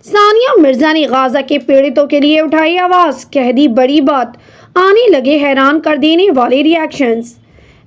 ثانیہ مرزا نے غزہ کے پیڑتوں کے لیے اٹھائی آواز، کہہ دی بڑی بات، آنے لگے حیران کر دینے والے ری ایکشنز۔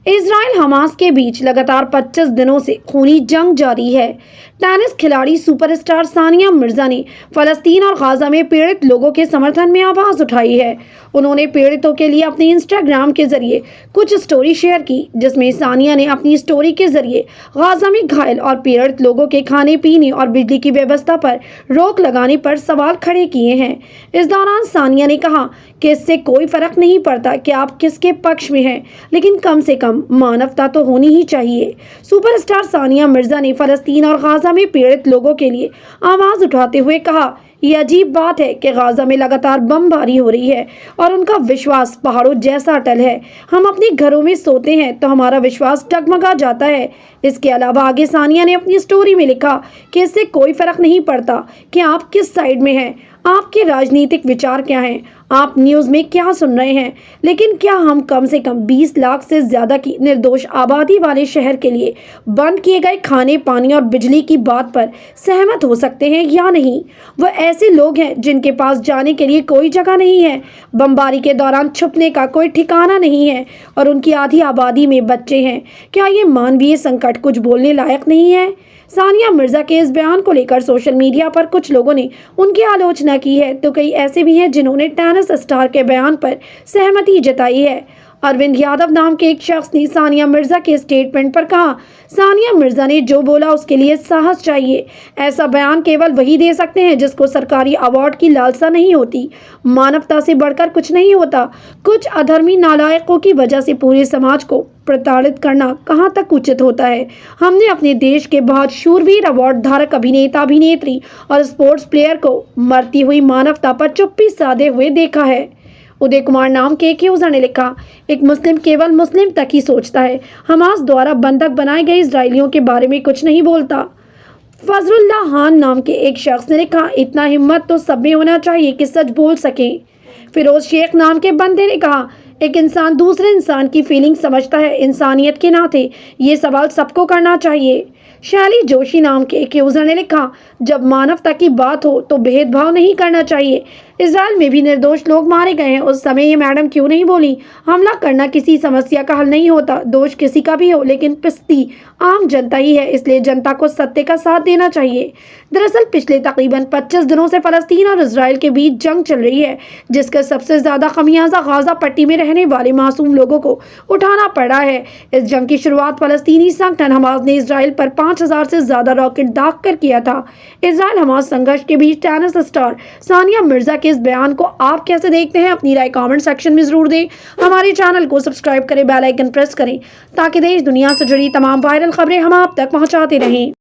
اسرائیل حماس کے بیچ لگاتار 25 دنوں سے خونی جنگ جاری ہے۔ ٹینس کھلاڑی سپر اسٹار ثانیہ مرزا نے فلسطین اور غزہ میں پیڑت لوگوں کے سمرتھن میں آواز اٹھائی ہے۔ انہوں نے پیڑتوں کے لیے اپنے انسٹاگرام کے ذریعے کچھ سٹوری شیئر کی، جس میں ثانیہ نے اپنی سٹوری کے ذریعے غزہ میں گھائل اور پیڑت لوگوں کے کھانے پینے اور بجلی کی ویوستھا پر روک لگانے پر سوال کھڑے کیے ہیں۔ اس دوران ثانیہ نے کہا کہ اس سے کوئی فرق نہیں پڑتا کہ آپ کس کے پکش میں ہیں، لیکن کم سے کم مانوتا تو ہونی ہی چاہیے۔ سپر اسٹار ثانیہ مرزا نے فلسطین اور غزہ میں پیڑت لوگوں کے لیے آواز اٹھاتے ہوئے کہا، یہ عجیب بات ہے کہ غزہ میں لگاتار بم باری ہو رہی ہے اور ان کا وشواس پہاڑوں جیسا اٹل ہے۔ ہم اپنے گھروں میں سوتے ہیں تو ہمارا وشواس ڈگمگا جاتا ہے۔ اس کے علاوہ آگے ثانیہ نے اپنی سٹوری میں لکھا کہ اس سے کوئی فرق نہیں پڑتا کہ آپ کس سائیڈ میں ہیں، آپ کے راجنیتک وچار کیا ہیں، آپ نیوز میں کیا سن رہے ہیں، لیکن کیا ہم کم سے کم 20 لاکھ سے زیادہ کی نردوش آبادی والے شہر کے لیے بند کیے گئے کھانے پانی اور بجلی کی بات پر سہمت ہو سکتے ہیں یا نہیں؟ وہ ایسے لوگ ہیں جن کے پاس جانے کے لیے کوئی جگہ نہیں ہے، بمباری کے دوران چھپنے کا کوئی ٹھکانہ نہیں ہے اور ان کی آدھی آبادی میں بچے ہیں۔ کیا یہ مانوی سنکٹ کچھ بولنے لائق نہیں ہے؟ ثانیہ مرزا کے اس بیان کو لے کر سوشل میڈیا پر کچھ لوگوں نے ان کی آلوچنا کی ہے تو کئی ایسے بھی ہیں جنہوں نے ٹینس اسٹار کے بیان پر سہمتی جتائی ہے۔ اروند یادو نام کے ایک شخص نے ثانیہ مرزا کے اسٹیٹمنٹ پر کہا، ثانیہ مرزا نے جو بولا اس کے لیے ساہس چاہیے۔ ایسا بیان کیول وہی دے سکتے ہیں جس کو سرکاری ایوارڈ کی لالسا نہیں ہوتی۔ مانوتا سے بڑھ کر کچھ نہیں ہوتا۔ کچھ ادھرمی نالائقوں کی وجہ سے پورے سماج کو پرتاڑت کرنا کہاں تک اچت ہوتا ہے؟ ہم نے اپنے دیش کے بہت شوربیر ایوارڈ دھارک ابھینیتا ابھینیتری اور اسپورٹس پلیئر کو مرتی ہوئی مانوتا پر چپی سادے ہوئے دیکھا ہے۔ ادے کمار نام کے ایک یوزر نے لکھا، ایک مسلم کیول مسلم تک ہی سوچتا ہے، حماس دوارا بندک بنائے گئے اسرائیلیوں کے بارے میں کچھ نہیں بولتا۔ فضل اللہ خان نام کے ایک شخص نے لکھا، اتنا ہمت تو سب میں ہونا چاہیے کہ سچ بول سکیں۔ فیروز شیخ نام کے بندے نے کہا، ایک انسان دوسرے انسان کی فیلنگ سمجھتا ہے، انسانیت کے ناطے یہ سوال سب کو کرنا چاہیے۔ شیلی جوشی نام کے ایک یوزر نے لکھا، جب مانوتا کی بات ہو تو بھید بھاؤ نہیں کرنا چاہیے۔ اسرائیل میں بھی نردوش لوگ مارے گئے ہیں، اس سمے یہ میڈم کیوں نہیں بولی؟ حملہ کرنا کسی سمسیا کا حل نہیں ہوتا، دوش کسی کا بھی ہو، لیکن پستی عام جنتا ہی ہے، اس لیے جنتا کو ستیہ کا ساتھ دینا چاہیے۔ دراصل پچھلے تقریباً 25 دنوں سے فلسطین اور اسرائیل کے بیچ جنگ چل رہی ہے، جس کا سب سے زیادہ خمیازہ غزہ پٹی میں رہنے والے معصوم لوگوں کو اٹھانا پڑا ہے۔ اس جنگ کی شروعات فلسطینی سنگٹھن حماس نے اسرائیل پر 5000 سے زیادہ راکٹ داغ کر کیا تھا۔ اسرائیل حماس سنگھرش کے بیچ ٹینس اسٹار ثانیہ مرزا کے اس بیان کو آپ کیسے دیکھتے ہیں؟ اپنی رائے کامنٹ سیکشن میں ضرور دیں۔ ہمارے چینل کو سبسکرائب کریں، بیل آئیکن پریس کریں تاکہ دیش دنیا سے جڑی تمام وائرل خبریں ہم آپ تک پہنچاتے رہیں۔